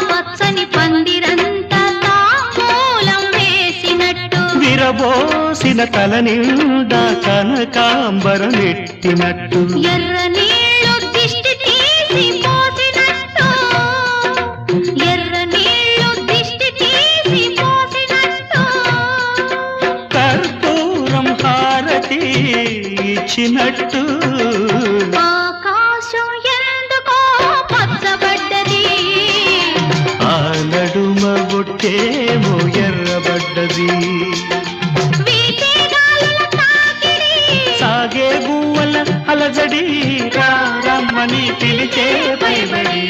పచ్చని పందిరంతా తాంబూలం వేసినట్టు విరబోసిన తల నిండా కనకాంబరం నెట్టినట్టు ఎర్ర నీళ్ళు దిష్టి తీసి పోసినట్టు ఎర్ర నీళ్ళు దిష్టి తీసి పోసినట్టు కర్పూరం హారతి ఇచ్చినట్టు ఆకాశం ఎందుకో పచ్చబడ్డది ఆ నడుమ బొట్టేమో ఎర్రబడ్డది సాగే గువ్వల అలజడి రమ్మని పిలిచే పైబడి